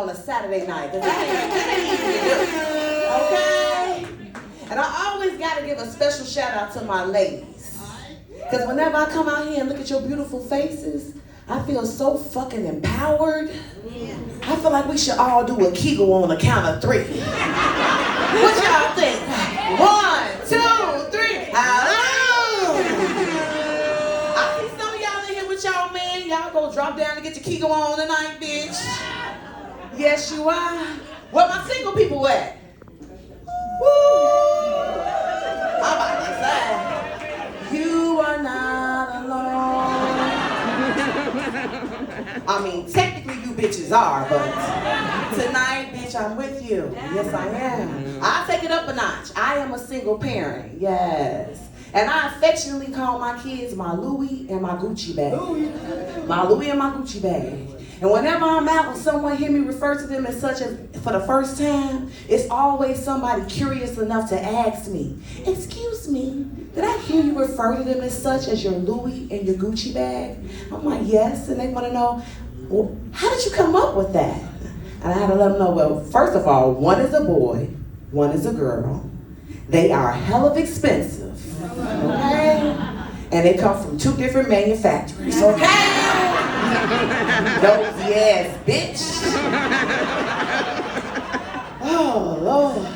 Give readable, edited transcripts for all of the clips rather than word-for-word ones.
on a Saturday night. That ain't easy to do. Okay? And I always got to give a special shout out to my ladies. Because whenever I come out here and look at your beautiful faces, I feel so fucking empowered. I feel like we should all do a Kegel on the count of 3. What y'all think? 1, 2, 3. Hello! I see some of y'all in here with y'all, man. Y'all go drop down and get your Kegel on tonight, bitch. Yes, you are. Where my single people at? Woo! I'm about to say, you are not alone. I mean, technically you bitches are, but tonight, bitch, I'm with you. Yes, I am. I'll take it up a notch. I am a single parent, yes. And I affectionately call my kids my Louis and my Gucci bag. My Louis and my Gucci bag. And whenever I'm out and someone hear me refer to them as such for the first time, it's always somebody curious enough to ask me, excuse me, did I hear you refer to them as such as your Louis and your Gucci bag? I'm like, yes, and they want to know, well, how did you come up with that? And I had to let them know, well, first of all, one is a boy, one is a girl. They are hell of expensive, okay? And they come from 2 different manufacturers, okay? Those yes, bitch. Oh, Lord.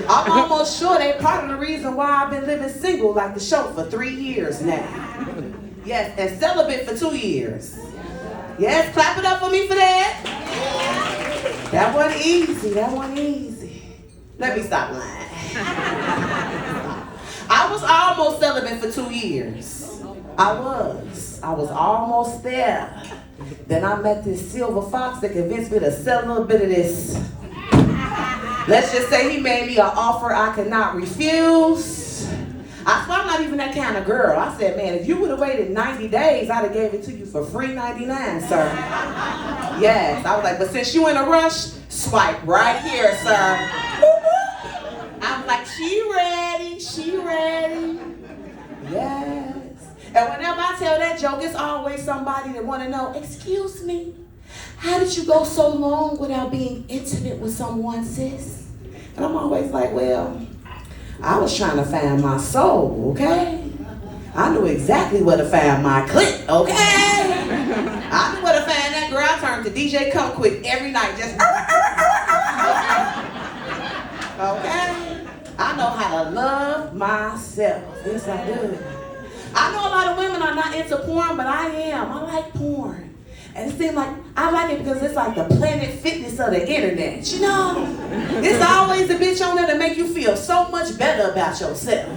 I'm almost sure they're part of the reason why I've been living single like the show for 3 years now. Yes, and celibate for 2 years. Yes, clap it up for me for that. That wasn't easy, that wasn't easy. Let me stop lying. I was almost celibate for 2 years. I was almost there. Then I met this silver fox that convinced me to sell a little bit of this. Let's just say he made me an offer I could not refuse. I'm not even that kind of girl. I said, man, if you would have waited 90 days, I'd have gave it to you for free 99, sir. Yes, I was like, but since you in a rush, swipe right here, sir. I'm like, she ready, she ready. Yes. And whenever I tell that joke, it's always somebody that want to know, excuse me, how did you go so long without being intimate with someone, sis? And I'm always like, well, I was trying to find my soul, okay? I knew exactly where to find my clique, okay? I knew where to find that girl. I turned to DJ Come Quick every night, just okay? I know how to love myself. Yes, I do. I know a lot of women are not into porn, but I am. I like porn. And it seems like I like it because it's like the Planet Fitness of the internet, you know? It's always a bitch on there to make you feel so much better about yourself.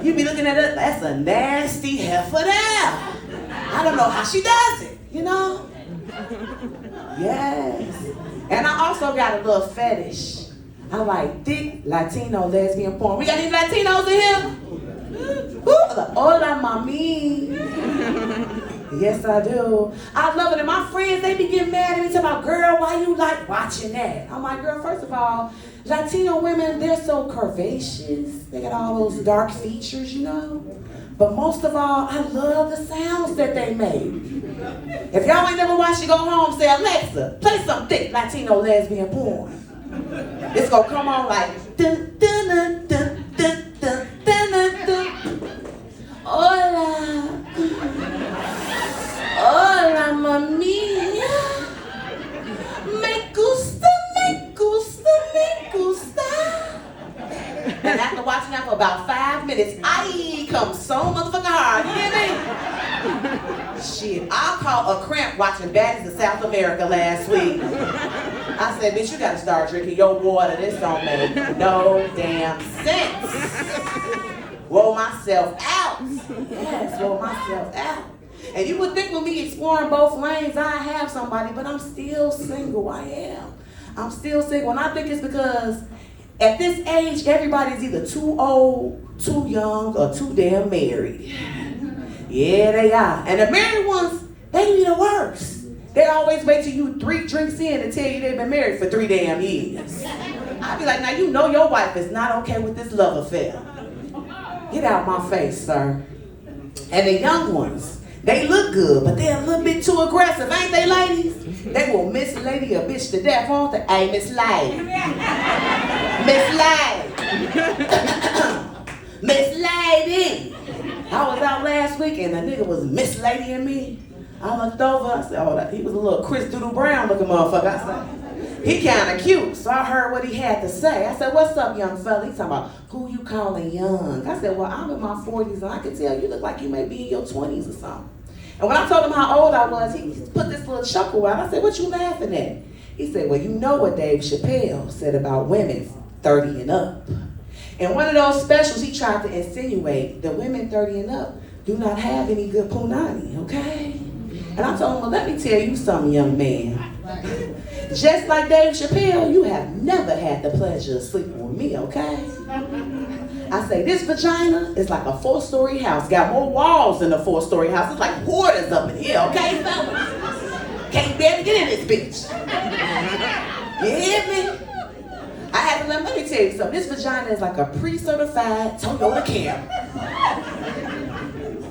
You be looking at it, that's a nasty heifer there. I don't know how she does it, you know? Yes. And I also got a little fetish. I like thick Latino lesbian porn. We got any Latinos in here? Hola, mami. Yes, I do. I love it. And my friends, they be getting mad at me, talking about, girl, why you like watching that? I'm like, girl, first of all, Latino women, they're so curvaceous. They got all those dark features, you know? But most of all, I love the sounds that they make. If y'all ain't never watched it, go home, say, Alexa, play some thick Latino lesbian porn. It's gonna come on like, dun, dun, dun, dun, dun, dun, dun, dun, dun. Hola. Hola, mami. Me gusta, me gusta, me gusta. And after watching that for about 5 minutes, I come so motherfucking hard. You hear me? Shit, I caught a cramp watching Baddies of South America last week. I said, bitch, you gotta start drinking your water. This don't make no damn sense. Wore myself out. Yes, wore myself out. And you would think with me exploring both lanes, I have somebody, but I'm still single. I am. I'm still single. And I think it's because at this age, everybody's either too old, too young, or too damn married. Yeah, they are. And the married ones, they be the worst. They always wait till you 3 drinks in to tell you they've been married for 3 damn years. I be like, now you know your wife is not okay with this love affair. Get out my face, sir. And the young ones, They look good, but they're a little bit too aggressive, ain't they, ladies? They will mislady a bitch to death, won't they? Hey, Miss Lady. Miss Lady. Miss Lady. I was out last week and a nigga was misladying me. I looked over, I said, oh, he was a little Chris Doodle Brown looking motherfucker. I said, he kinda cute. So I heard what he had to say. I said, what's up, young fella? He talking about, who you calling young? I said, well, I'm in my 40s and I can tell you look like you may be in your 20s or something. And when I told him how old I was, he put this little chuckle out. I said, what you laughing at? He said, well, you know what Dave Chappelle said about women 30 and up. In one of those specials, he tried to insinuate that women 30 and up do not have any good punani, okay? And I told him, well, let me tell you something, young man. Just like Dave Chappelle, you have never had the pleasure of sleeping with me, okay? I say, this vagina is like a 4-story house. Got more walls than a 4-story house. It's like hoarders up in here, okay, fellas? Can't barely get in this bitch. You hear me? I had to let me tell you something. This vagina is like a pre-certified Toyota Camry.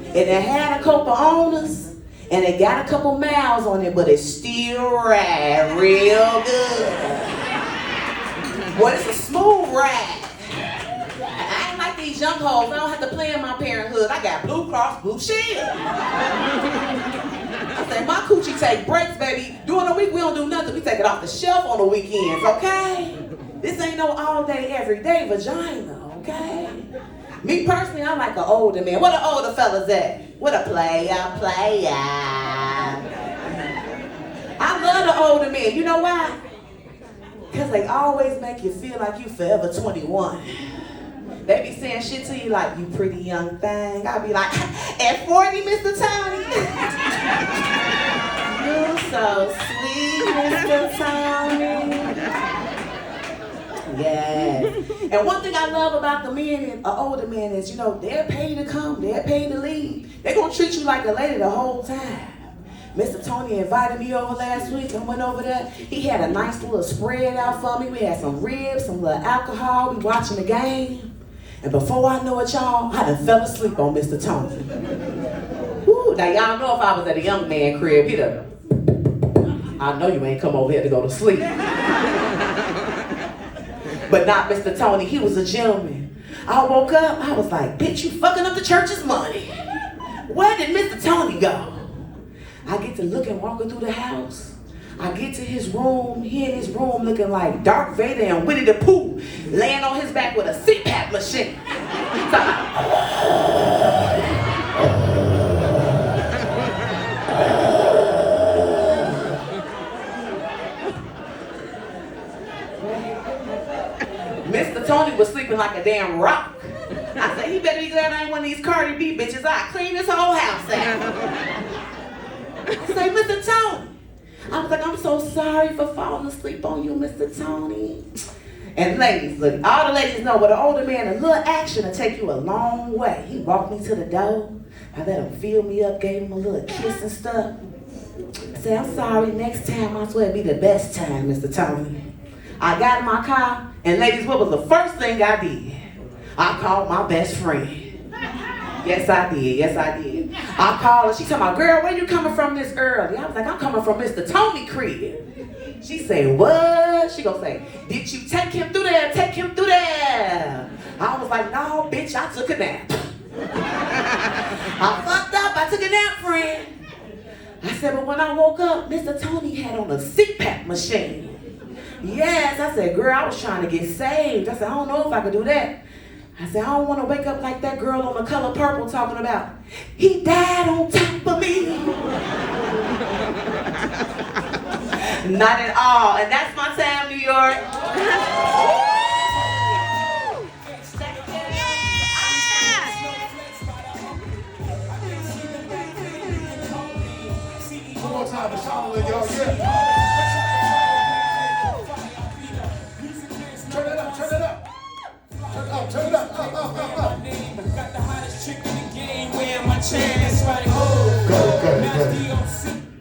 And it had a couple owners. And it got a couple miles on it, but it still ride real good. Well, it's a smooth ride. I ain't like these young hoes. I don't have to play in my parenthood. I got Blue Cross Blue Shield. I say, my coochie take breaks, baby. During the week, we don't do nothing. We take it off the shelf on the weekends, okay? This ain't no all day, every day vagina, okay? Me personally, I like an older man. Where the older fellas at? What a player. I love the older men. You know why? Because they always make you feel like you forever 21. They be saying shit to you like, you pretty young thing. I be like, at 40, Mr. Tony. You so sweet, Mr. Tony. Yes. And one thing I love about the men, older men, is, you know, they're paid to come, they're paid to leave. They're gonna treat you like a lady the whole time. Mr. Tony invited me over last week. I went over there. He had a nice little spread out for me. We had some ribs, some little alcohol. We watching the game. And before I know it, y'all, I done fell asleep on Mr. Tony. Woo, now y'all know if I was at a young man crib, he'd have, I know you ain't come over here to go to sleep. But not Mr. Tony, he was a gentleman. I woke up, I was like, bitch, you fucking up the church's money. Where did Mr. Tony go? I get to look and walking through the house. I get to his room, he in his room looking like Darth Vader and Winnie the Pooh, laying on his back with a CPAP machine. Mr. Tony was sleeping like a damn rock. I said, he better be glad I ain't one of these Cardi B bitches. I clean this whole house out. I say, Mr. Tony. I was like, I'm so sorry for falling asleep on you, Mr. Tony. And ladies, look, all the ladies know, with an older man, a little action will take you a long way. He walked me to the door. I let him fill me up, gave him a little kiss and stuff. I said, I'm sorry, next time I swear it'll be the best time, Mr. Tony. I got in my car, and ladies, what was the first thing I did? I called my best friend. Yes, I did. I called her. She told me, girl, where you coming from this early? I was like, I'm coming from Mr. Tony crib. She said, what? She gonna say, did you take him through there? Take him through there. I was like, no, bitch, I took a nap. I fucked up. I took a nap, friend. I said, but when I woke up, Mr. Tony had on a CPAP machine. Yes, I said, girl, I was trying to get saved. I said, I don't know if I could do that. I said, I don't want to wake up like that girl on The Color Purple talking about, he died on top of me. Not at all. And that's my time, New York. One more time, y'all. Yeah. Turn it up. Turn it up. Got the hottest chick in the game, wearing my chain, that's right. Go.